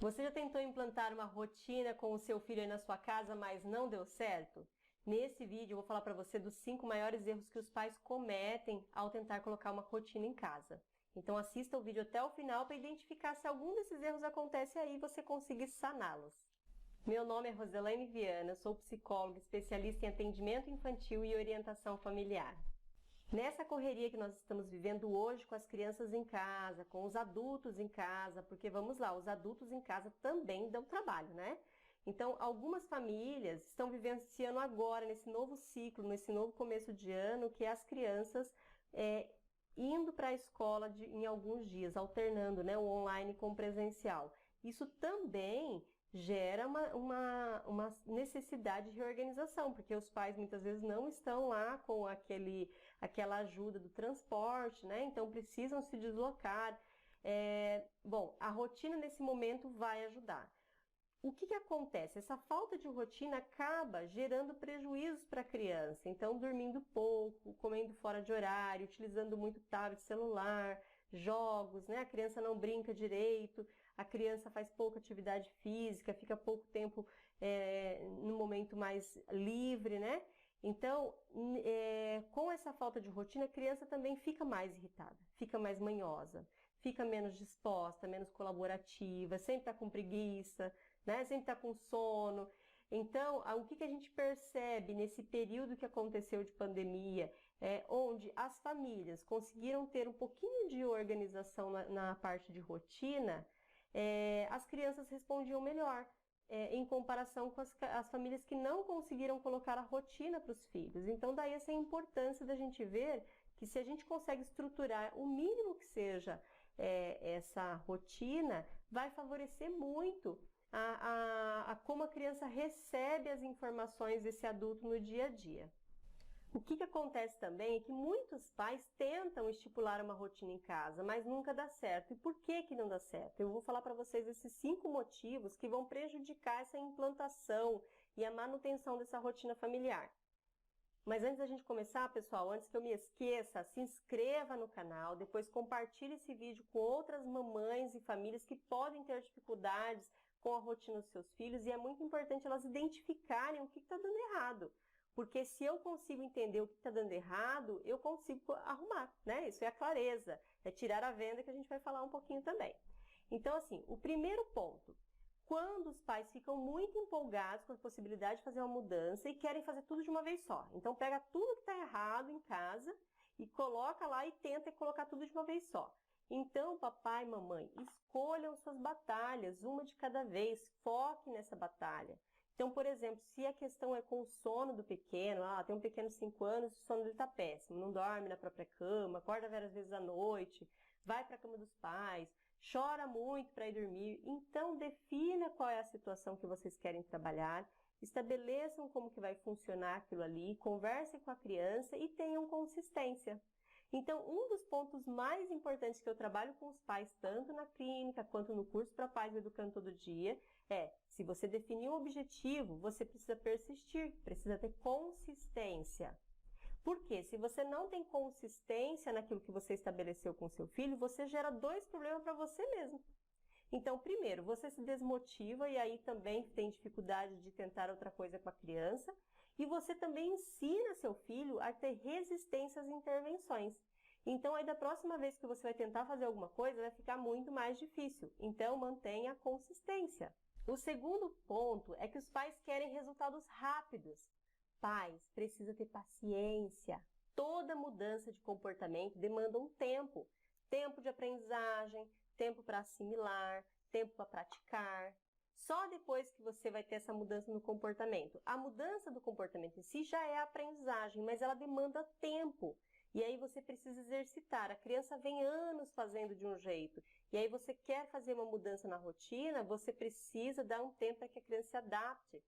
Você já tentou implantar uma rotina com o seu filho aí na sua casa, mas não deu certo? Nesse vídeo eu vou falar para você dos 5 maiores erros que os pais cometem ao tentar colocar uma rotina em casa. Então assista o vídeo até o final para identificar se algum desses erros acontece aí e você conseguir saná-los. Meu nome é Roselaine Viana, sou psicóloga especialista em atendimento infantil e orientação familiar. Nessa correria que nós estamos vivendo hoje com as crianças em casa, com os adultos em casa, porque vamos lá, os adultos em casa também dão trabalho, né? Então, algumas famílias estão vivenciando agora, nesse novo ciclo, nesse novo começo de ano, que é as crianças indo para a escola em alguns dias, alternando, né, o online com o presencial. Isso também gera uma necessidade de reorganização, porque os pais muitas vezes não estão lá com aquela ajuda do transporte, né? Então precisam se deslocar. Bom, a rotina nesse momento vai ajudar. O que acontece? Essa falta de rotina acaba gerando prejuízos para a criança. Então, dormindo pouco, comendo fora de horário, utilizando muito tablet, celular, jogos, né? A criança não brinca direito, a criança faz pouca atividade física, fica pouco tempo no momento mais livre, né? Então, com essa falta de rotina, a criança também fica mais irritada, fica mais manhosa, fica menos disposta, menos colaborativa, sempre está com preguiça, né? Sempre está com sono. Então, o que a gente percebe nesse período que aconteceu de pandemia, onde as famílias conseguiram ter um pouquinho de organização na parte de rotina, as crianças respondiam melhor. Em comparação com as famílias que não conseguiram colocar a rotina para os filhos. Então, daí essa importância da gente ver que se a gente consegue estruturar o mínimo que seja essa rotina, vai favorecer muito a como a criança recebe as informações desse adulto no dia a dia. O que acontece também é que muitos pais tentam estipular uma rotina em casa, mas nunca dá certo. E por que não dá certo? Eu vou falar para vocês esses 5 motivos que vão prejudicar essa implantação e a manutenção dessa rotina familiar. Mas antes da gente começar, pessoal, antes que eu me esqueça, se inscreva no canal, depois compartilhe esse vídeo com outras mamães e famílias que podem ter dificuldades com a rotina dos seus filhos e é muito importante elas identificarem o que está dando errado. Porque se eu consigo entender o que está dando errado, eu consigo arrumar, né? Isso é a clareza, é tirar a venda que a gente vai falar um pouquinho também. Então, assim, o primeiro ponto, quando os pais ficam muito empolgados com a possibilidade de fazer uma mudança e querem fazer tudo de uma vez só. Então, pega tudo que está errado em casa e coloca lá e tenta colocar tudo de uma vez só. Então, papai e mamãe, escolham suas batalhas, uma de cada vez, foque nessa batalha. Então, por exemplo, se a questão é com o sono do pequeno, tem um pequeno de 5 anos, o sono dele está péssimo, não dorme na própria cama, acorda várias vezes à noite, vai para a cama dos pais, chora muito para ir dormir. Então, defina qual é a situação que vocês querem trabalhar, estabeleçam como que vai funcionar aquilo ali, conversem com a criança e tenham consistência. Então, um dos pontos mais importantes que eu trabalho com os pais, tanto na clínica quanto no curso para pais do Educando Todo Dia, se você definir um objetivo, você precisa persistir, precisa ter consistência. Porque se você não tem consistência naquilo que você estabeleceu com seu filho, você gera 2 problemas para você mesmo. Então, primeiro, você se desmotiva e aí também tem dificuldade de tentar outra coisa com a criança. E você também ensina seu filho a ter resistência às intervenções. Então, aí da próxima vez que você vai tentar fazer alguma coisa, vai ficar muito mais difícil. Então, mantenha a consistência. O segundo ponto é que os pais querem resultados rápidos. Pais, precisa ter paciência. Toda mudança de comportamento demanda um tempo. Tempo de aprendizagem, tempo para assimilar, tempo para praticar. Só depois que você vai ter essa mudança no comportamento. A mudança do comportamento em si já é a aprendizagem, mas ela demanda tempo. E aí você precisa exercitar. A criança vem anos fazendo de um jeito. E aí você quer fazer uma mudança na rotina, você precisa dar um tempo para que a criança se adapte.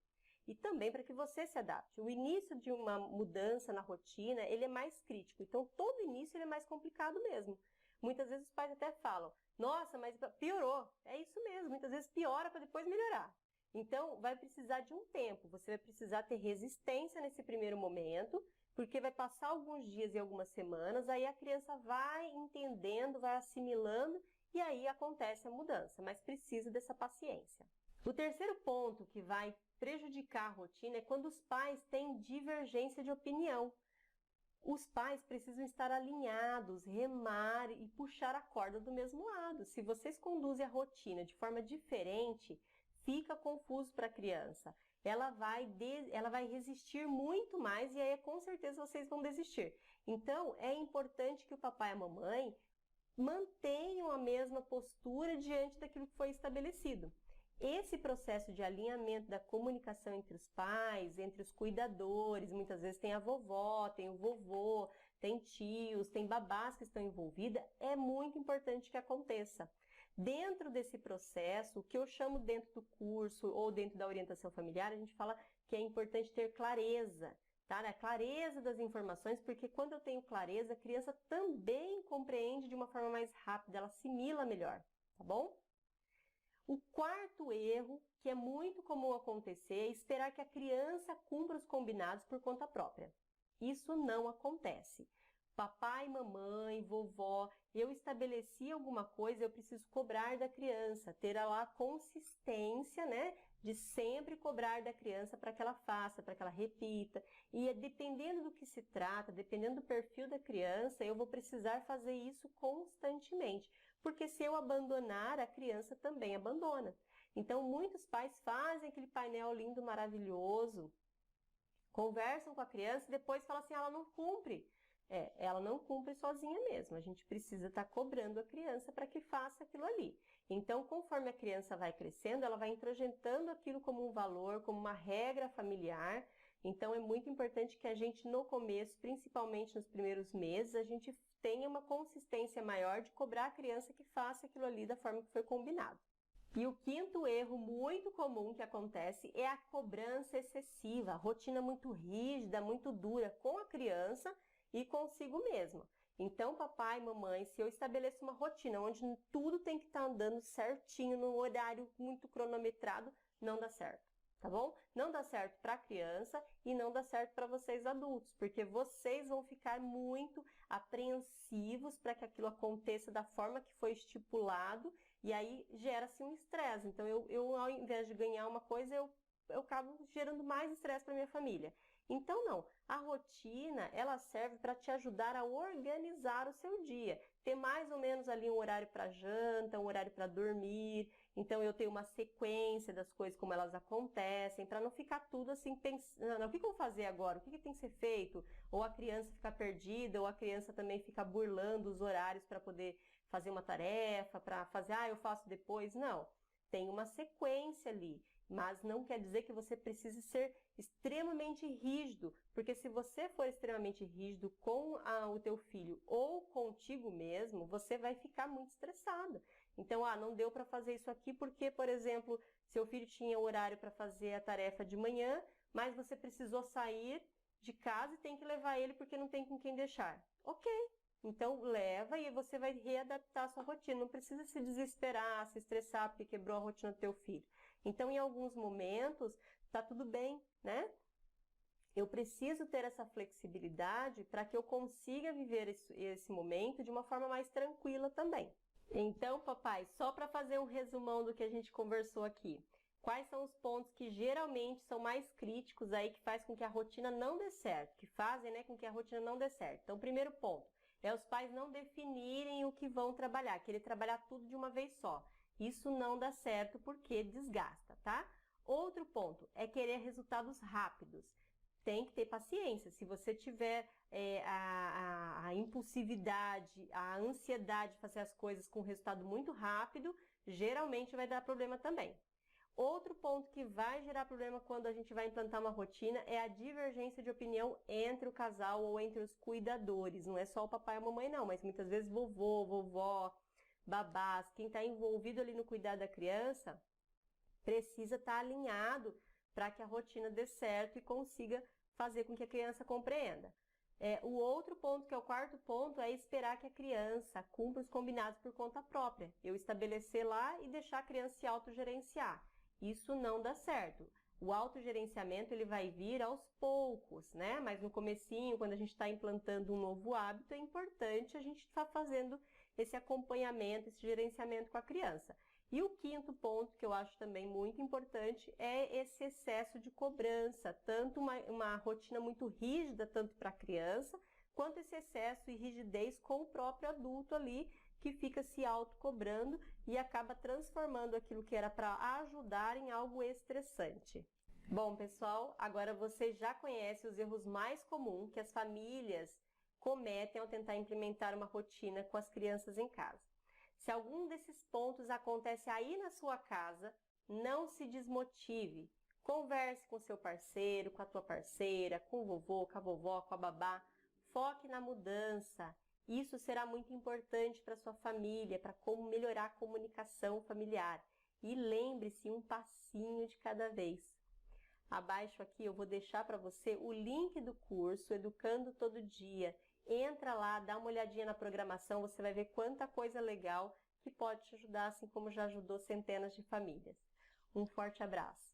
E também para que você se adapte. O início de uma mudança na rotina, ele é mais crítico. Então, todo início ele é mais complicado mesmo. Muitas vezes os pais até falam, nossa, mas piorou. É isso mesmo, muitas vezes piora para depois melhorar. Então, vai precisar de um tempo. Você vai precisar ter resistência nesse primeiro momento, porque vai passar alguns dias e algumas semanas, aí a criança vai entendendo, vai assimilando e aí acontece a mudança, mas precisa dessa paciência. O terceiro ponto que vai prejudicar a rotina é quando os pais têm divergência de opinião. Os pais precisam estar alinhados, remar e puxar a corda do mesmo lado. Se vocês conduzem a rotina de forma diferente, fica confuso para a criança. Ela vai resistir muito mais e aí com certeza vocês vão desistir. Então, é importante que o papai e a mamãe mantenham a mesma postura diante daquilo que foi estabelecido. Esse processo de alinhamento da comunicação entre os pais, entre os cuidadores, muitas vezes tem a vovó, tem o vovô, tem tios, tem babás que estão envolvidas, é muito importante que aconteça. Dentro desse processo, o que eu chamo dentro do curso ou dentro da orientação familiar, a gente fala que é importante ter clareza, tá? A clareza das informações, porque quando eu tenho clareza, a criança também compreende de uma forma mais rápida, ela assimila melhor, tá bom? O quarto erro, que é muito comum acontecer, é esperar que a criança cumpra os combinados por conta própria. Isso não acontece. Papai, mamãe, vovó, eu estabeleci alguma coisa, eu preciso cobrar da criança, ter lá a consistência, né, de sempre cobrar da criança para que ela faça, para que ela repita. E dependendo do que se trata, dependendo do perfil da criança, eu vou precisar fazer isso constantemente. Porque se eu abandonar, a criança também abandona. Então, muitos pais fazem aquele painel lindo, maravilhoso, conversam com a criança e depois falam assim, ela não cumpre. Ela não cumpre sozinha mesmo. A gente precisa estar cobrando a criança para que faça aquilo ali. Então, conforme a criança vai crescendo, ela vai introjetando aquilo como um valor, como uma regra familiar. Então, é muito importante que a gente, no começo, principalmente nos primeiros meses, a gente tenha uma consistência maior de cobrar a criança que faça aquilo ali da forma que foi combinado. E o quinto erro muito comum que acontece é a cobrança excessiva, a rotina muito rígida, muito dura com a criança e consigo mesma. Então, papai, mamãe, se eu estabeleço uma rotina onde tudo tem que estar andando certinho, no horário muito cronometrado, não dá certo. Tá bom? Não dá certo para a criança e não dá certo para vocês adultos, porque vocês vão ficar muito apreensivos para que aquilo aconteça da forma que foi estipulado e aí gera-se um estresse. Então, eu ao invés de ganhar uma coisa, eu acabo gerando mais estresse para minha família. Então, não. A rotina, ela serve para te ajudar a organizar o seu dia. Ter mais ou menos ali um horário para janta, um horário para dormir. Então, eu tenho uma sequência das coisas como elas acontecem, para não ficar tudo assim, pensando, o que eu vou fazer agora? O que tem que ser feito? Ou a criança ficar perdida, ou a criança também ficar burlando os horários para poder fazer uma tarefa, para fazer, eu faço depois. Não. Tem uma sequência ali. Mas não quer dizer que você precise ser extremamente rígido, porque se você for extremamente rígido com o teu filho ou contigo mesmo, você vai ficar muito estressado. Então, não deu para fazer isso aqui porque, por exemplo, seu filho tinha horário para fazer a tarefa de manhã, mas você precisou sair de casa e tem que levar ele porque não tem com quem deixar. Ok. Então, leva e você vai readaptar a sua rotina. Não precisa se desesperar, se estressar porque quebrou a rotina do teu filho. Então, em alguns momentos, tá tudo bem, né? Eu preciso ter essa flexibilidade para que eu consiga viver esse momento de uma forma mais tranquila também. Então, papai, só para fazer um resumão do que a gente conversou aqui. Quais são os pontos que geralmente são mais críticos aí, que faz com que a rotina não dê certo, que fazem, né, com que a rotina não dê certo? Então, primeiro ponto é os pais não definirem o que vão trabalhar, querer trabalhar tudo de uma vez só. Isso não dá certo porque desgasta, tá? Outro ponto é querer resultados rápidos. Tem que ter paciência. Se você tiver a impulsividade, a ansiedade de fazer as coisas com resultado muito rápido, geralmente vai dar problema também. Outro ponto que vai gerar problema quando a gente vai implantar uma rotina é a divergência de opinião entre o casal ou entre os cuidadores. Não é só o papai e a mamãe não, mas muitas vezes vovô, vovó, babás, quem está envolvido ali no cuidar da criança, precisa estar alinhado para que a rotina dê certo e consiga fazer com que a criança compreenda. O outro ponto, que é o quarto ponto, é esperar que a criança cumpra os combinados por conta própria. Eu estabelecer lá e deixar a criança se autogerenciar. Isso não dá certo. O autogerenciamento ele vai vir aos poucos, né? Mas no comecinho, quando a gente está implantando um novo hábito, é importante a gente estar fazendo esse acompanhamento, esse gerenciamento com a criança. E o quinto ponto, que eu acho também muito importante, é esse excesso de cobrança, tanto uma rotina muito rígida, tanto para a criança, quanto esse excesso e rigidez com o próprio adulto ali, que fica se autocobrando e acaba transformando aquilo que era para ajudar em algo estressante. Bom, pessoal, agora você já conhece os erros mais comuns que as famílias cometem ao tentar implementar uma rotina com as crianças em casa. Se algum desses pontos acontece aí na sua casa, não se desmotive. Converse com seu parceiro, com a tua parceira, com o vovô, com a vovó, com a babá. Foque na mudança. Isso será muito importante para sua família, para como melhorar a comunicação familiar. E lembre-se, um passinho de cada vez. Abaixo aqui eu vou deixar para você o link do curso Educando Todo Dia. Entra lá, dá uma olhadinha na programação, você vai ver quanta coisa legal que pode te ajudar, assim como já ajudou centenas de famílias. Um forte abraço!